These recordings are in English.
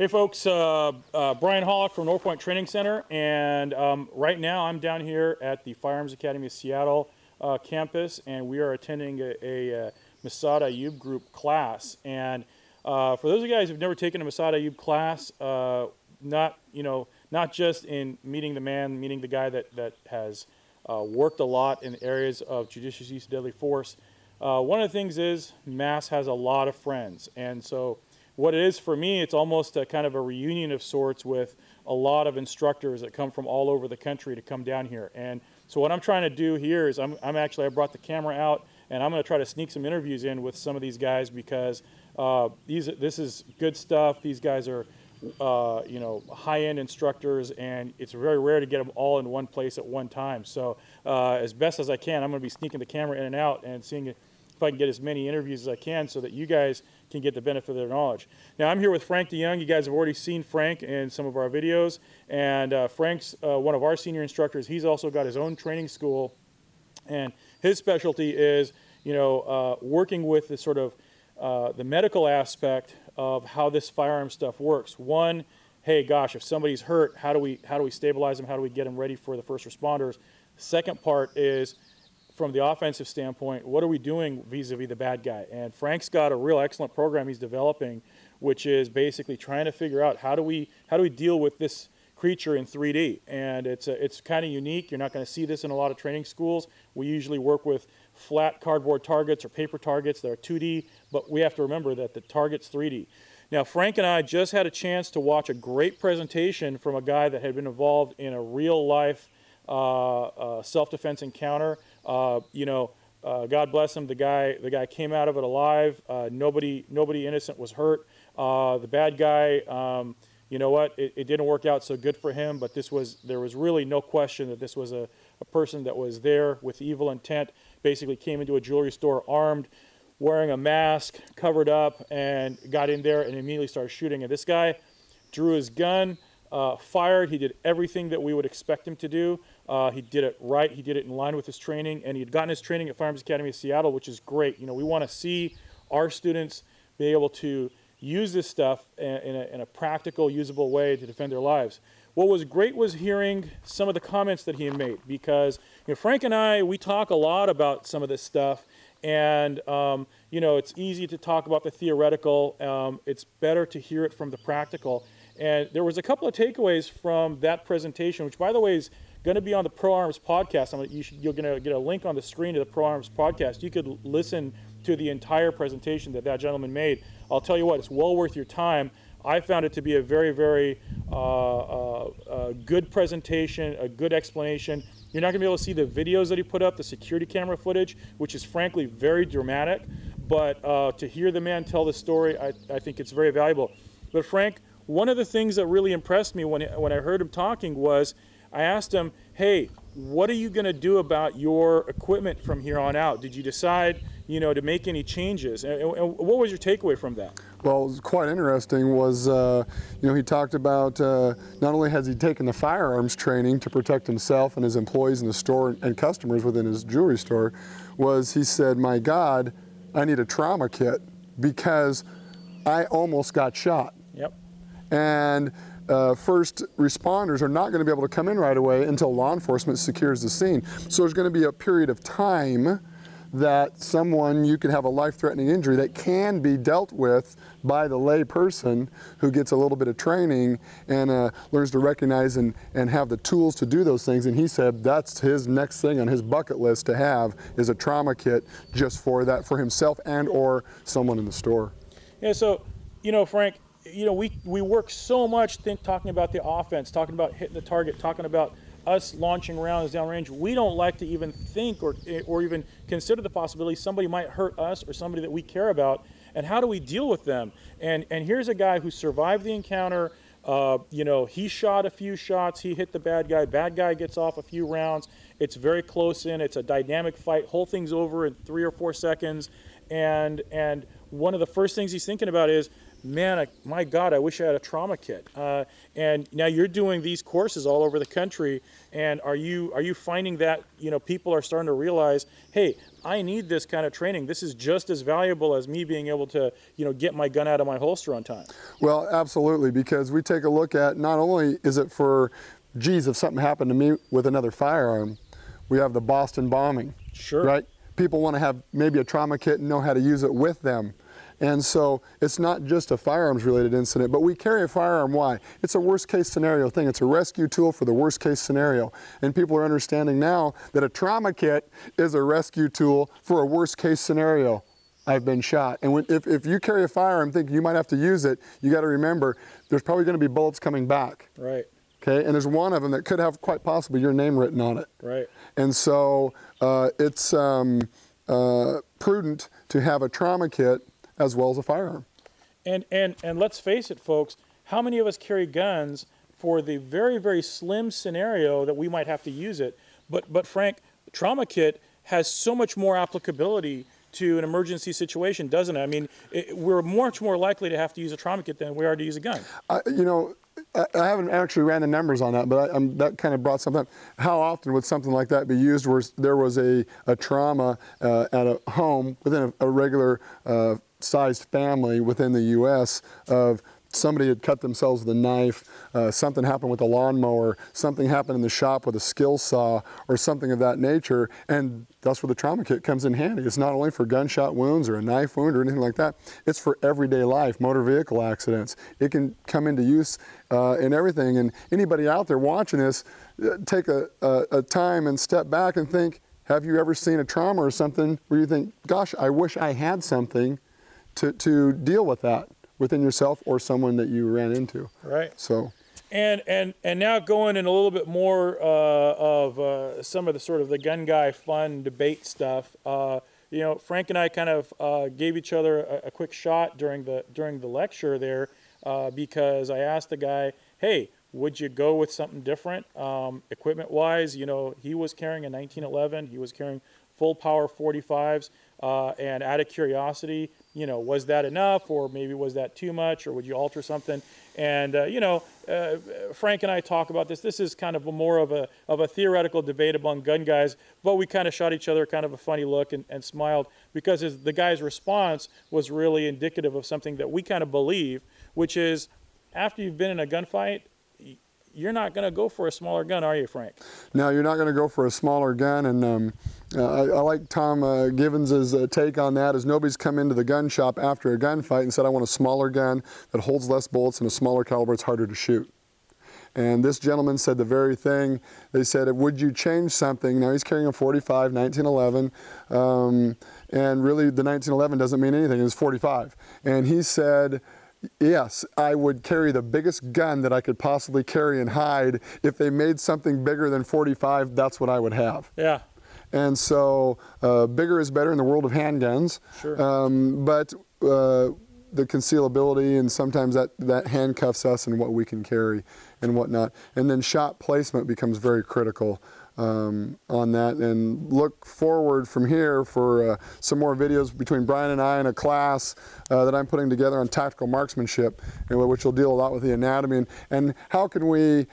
Hey folks, Brian Hollick from North Point Training Center, and right now I'm down here at the Firearms Academy of Seattle campus, and we are attending a Masad Ayub group class. And for those of you guys who've never taken a Masad Ayub class, not just in meeting the man, meeting the guy that has worked a lot in areas of judicious use of deadly force. One of the things is Mass has a lot of friends, and so what it is for me, it's almost a kind of a reunion of sorts with a lot of instructors that come from all over the country to come down here. And so what I'm trying to do here is I brought the camera out, and I'm going to try to sneak some interviews in with some of these guys, because this is good stuff. These guys are high-end instructors, and it's very rare to get them all in one place at one time. So as best as I can, I'm going to be sneaking the camera in and out and seeing if I can get as many interviews as I can so that you guys can get the benefit of their knowledge. Now I'm here with Frank DeYoung. You guys have already seen Frank in some of our videos, and Frank's one of our senior instructors. He's also got his own training school, and his specialty is working with the sort of the medical aspect of how this firearm stuff works. One, hey gosh, if somebody's hurt, how do we stabilize them? How do we get them ready for the first responders? Second part is, from the offensive standpoint, what are we doing vis-a-vis the bad guy? And Frank's got a real excellent program he's developing, which is basically trying to figure out how do we deal with this creature in 3D. And it's kind of unique. You're not going to see this in a lot of training schools. We usually work with flat cardboard targets or paper targets that are 2D, but we have to remember that the target's 3D. Now, Frank and I just had a chance to watch a great presentation from a guy that had been involved in a real-life self-defense encounter. God bless him. The guy came out of it alive. Nobody innocent was hurt. The bad guy, you know what? It didn't work out so good for him. But there was really no question that this was a person that was there with evil intent. Basically, came into a jewelry store armed, wearing a mask, covered up, and got in there and immediately started shooting. And this guy drew his gun, fired. He did everything that we would expect him to do. He did it right. He did it in line with his training, and he had gotten his training at Firearms Academy of Seattle, which is great. We want to see our students be able to use this stuff in a practical, usable way to defend their lives. What was great was hearing some of the comments that he had made, because Frank and I, we talk a lot about some of this stuff, and it's easy to talk about the theoretical. It's better to hear it from the practical. And there was a couple of takeaways from that presentation, which, by the way, is going to be on the Pro Arms podcast. You're going to get a link on the screen to the Pro Arms podcast. You could listen to the entire presentation that gentleman made. I'll tell you what, it's well worth your time. I found it to be a very, very good presentation, a good explanation. You're not going to be able to see the videos that he put up, the security camera footage, which is frankly very dramatic. But to hear the man tell the story, I think it's very valuable. But Frank, one of the things that really impressed me when I heard him talking was, I asked him, hey, what are you going to do about your equipment from here on out? Did you decide, to make any changes? And what was your takeaway from that? Well, what was quite interesting was, he talked about not only has he taken the firearms training to protect himself and his employees in the store and customers within his jewelry store, he said, my God, I need a trauma kit because I almost got shot. Yep. And first responders are not going to be able to come in right away until law enforcement secures the scene. So there's going to be a period of time that you can have a life-threatening injury that can be dealt with by the lay person who gets a little bit of training and learns to recognize and have the tools to do those things. And he said that's his next thing on his bucket list to have is a trauma kit just for that, for himself and or someone in the store. Yeah, so, Frank, we work so much talking about the offense, talking about hitting the target, talking about us launching rounds downrange. We don't like to even think or even consider the possibility somebody might hurt us or somebody that we care about, and how do we deal with them? And here's a guy who survived the encounter. He shot a few shots, he hit the bad guy gets off a few rounds. It's very close in, it's a dynamic fight, whole thing's over in 3 or 4 seconds, and one of the first things he's thinking about is, man, my God, I wish I had a trauma kit. And now you're doing these courses all over the country, and are you finding that people are starting to realize, hey, I need this kind of training. This is just as valuable as me being able to get my gun out of my holster on time. Well, absolutely, because we take a look at not only is it for, geez, if something happened to me with another firearm, we have the Boston bombing. Sure. Right? People want to have maybe a trauma kit and know how to use it with them. And so it's not just a firearms related incident, but we carry a firearm. Why? It's a worst case scenario thing. It's a rescue tool for the worst case scenario. And people are understanding now that a trauma kit is a rescue tool for a worst case scenario. I've been shot. And if you carry a firearm thinking you might have to use it, you got to remember there's probably going to be bullets coming back. Right. Okay, and there's one of them that could have quite possibly your name written on it. Right. And so it's prudent to have a trauma kit as well as a firearm. And let's face it, folks, how many of us carry guns for the very, very slim scenario that we might have to use it? But Frank, trauma kit has so much more applicability to an emergency situation, doesn't it? I mean, we're much more likely to have to use a trauma kit than we are to use a gun. I haven't actually ran the numbers on that, but that kind of brought something up. How often would something like that be used where there was a trauma at a home within a regular sized family within the U.S. of somebody had cut themselves with a knife, something happened with a lawnmower, something happened in the shop with a skill saw, or something of that nature, and that's where the trauma kit comes in handy. It's not only for gunshot wounds or a knife wound or anything like that, it's for everyday life, motor vehicle accidents. It can come into use in everything, and anybody out there watching this, take a time and step back and think, have you ever seen a trauma or something where you think, gosh, I wish I had something to deal with that within yourself or someone that you ran into. Right. So. And now going in a little bit more of some of the sort of the gun guy fun debate stuff. Frank and I kind of gave each other a quick shot during the lecture there because I asked the guy, hey, would you go with something different equipment wise? He was carrying a 1911. He was carrying full power 45s. And out of curiosity, was that enough, or maybe was that too much, or would you alter something? And Frank and I talk about this. This is kind of more of a theoretical debate among gun guys, but we kind of shot each other kind of a funny look and smiled because the guy's response was really indicative of something that we kind of believe, which is after you've been in a gunfight, you're not going to go for a smaller gun, are you, Frank? No, you're not going to go for a smaller gun, and I like Tom Givens' take on that, is nobody's come into the gun shop after a gunfight and said, I want a smaller gun that holds less bullets and a smaller caliber, it's harder to shoot. And this gentleman said the very thing. They said, would you change something? Now he's carrying a 45, 1911, and really the 1911 doesn't mean anything, it's 45. And he said, yes, I would carry the biggest gun that I could possibly carry and hide. If they made something bigger than 45, that's what I would have. Yeah. And so bigger is better in the world of handguns. Sure. But the concealability, and sometimes that handcuffs us and what we can carry and whatnot. And then shot placement becomes very critical on that, and look forward from here for some more videos between Brian and I in a class that I'm putting together on tactical marksmanship, which will deal a lot with the anatomy and how can we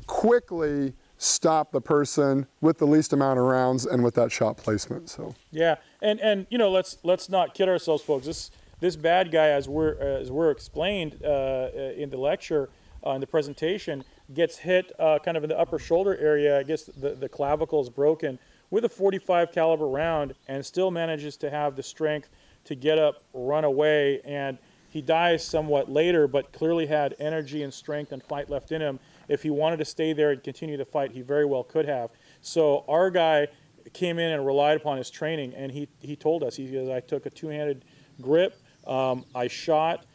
quickly stop the person with the least amount of rounds and with that shot placement. So yeah, and let's not kid ourselves, folks. This bad guy, as we're explained in the lecture, in the presentation, gets hit kind of in the upper shoulder area. I guess the clavicle is broken with a 45 caliber round, and still manages to have the strength to get up, run away, and he dies somewhat later, but clearly had energy and strength and fight left in him. If he wanted to stay there and continue to fight, he very well could have. So our guy came in and relied upon his training, and he told us, he goes, I took a two-handed grip, I shot.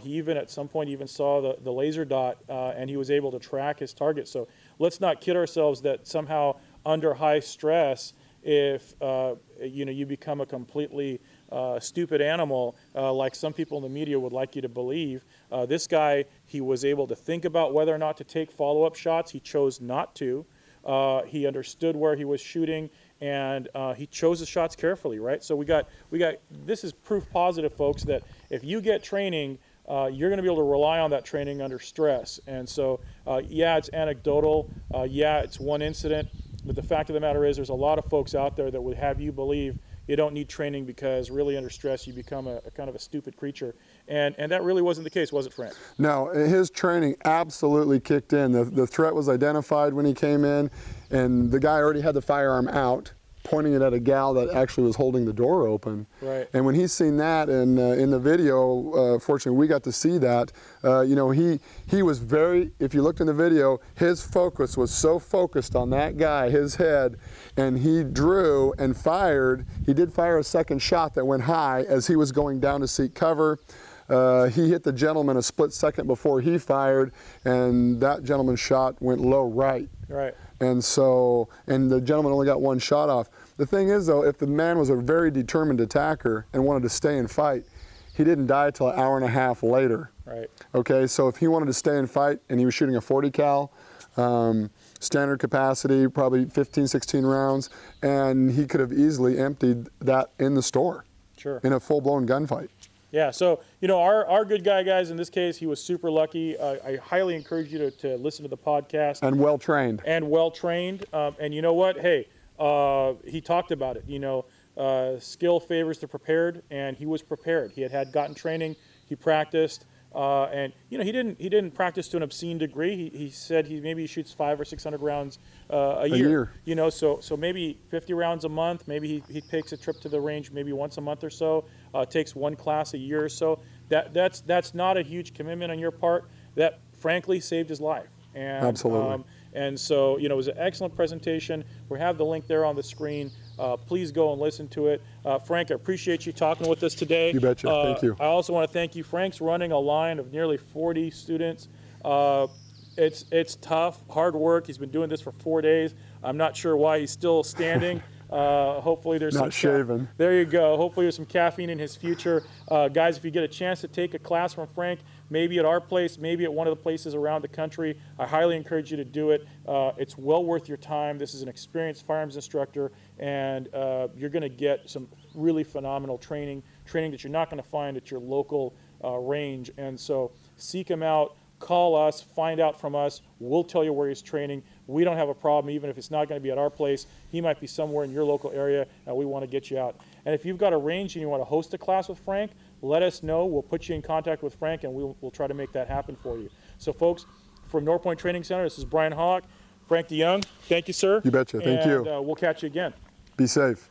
He even at some point even saw the laser dot, and he was able to track his target. So let's not kid ourselves that somehow under high stress, if you become a completely stupid animal, like some people in the media would like you to believe. This guy, he was able to think about whether or not to take follow-up shots. He chose not to. He understood where he was shooting, and he chose the shots carefully, right? So we got this is proof positive, folks, that if you get training you're going to be able to rely on that training under stress. And so, yeah, it's anecdotal. Yeah, it's one incident. But the fact of the matter is there's a lot of folks out there that would have you believe you don't need training because really under stress you become a kind of a stupid creature. And that really wasn't the case, was it, Frank? No, his training absolutely kicked in. The threat was identified when he came in, and the guy already had the firearm out, pointing it at a gal that actually was holding the door open. Right. And when he's seen that in the video, fortunately we got to see that, you know, he was very, if you looked in the video, his focus was so focused on that guy, his head, and he drew and fired. He did fire a second shot that went high as he was going down to seek cover. He hit the gentleman a split second before he fired, and that gentleman's shot went low right. Right. And so, and the gentleman only got one shot off. The thing is though, if the man was a very determined attacker and wanted to stay and fight, he didn't die till an hour and a half later. Right. Okay, so if he wanted to stay and fight and he was shooting a 40 cal, standard capacity, probably 15, 16 rounds, and he could have easily emptied that in the store. Sure. In a full-blown gunfight. Yeah, so, you know, our good guy, guys, in this case, he was super lucky. I highly encourage you to listen to the podcast. And well-trained. And well-trained. And you know what? Hey, he talked about it. You know, skill favors the prepared, and he was prepared. He had gotten training. He practiced. And, you know, he didn't practice to an obscene degree. He said maybe shoots 500 or 600 rounds a year. You know, so maybe 50 rounds a month. Maybe he takes a trip to the range maybe once a month or so. Takes one class a year or so. That's not a huge commitment on your part. That frankly saved his life. And, absolutely. And so, you know, it was an excellent presentation. We have the link there on the screen. Please go and listen to it. Frank, I appreciate you talking with us today. You betcha. Thank you. I also want to thank you. Frank's running a line of nearly 40 students. It's tough, hard work. He's been doing this for 4 days. I'm not sure why he's still standing. Hopefully there's not shaving. There you go. Hopefully there's some caffeine in his future. Guys, if you get a chance to take a class from Frank, maybe at our place, maybe at one of the places around the country, I highly encourage you to do it. It's well worth your time. This is an experienced firearms instructor, and you're going to get some really phenomenal training that you're not going to find at your local range. And so seek him out. Call us, find out from us. We'll tell you where he's training. We don't have a problem, even if it's not going to be at our place. He might be somewhere in your local area, and we want to get you out. And if you've got a range and you want to host a class with Frank, let us know. We'll put you in contact with Frank, and we'll try to make that happen for you. So, folks, from North Point Training Center, this is Brian Hawk. Frank DeYoung, thank you, sir. You betcha. Thank you. And we'll catch you again. Be safe.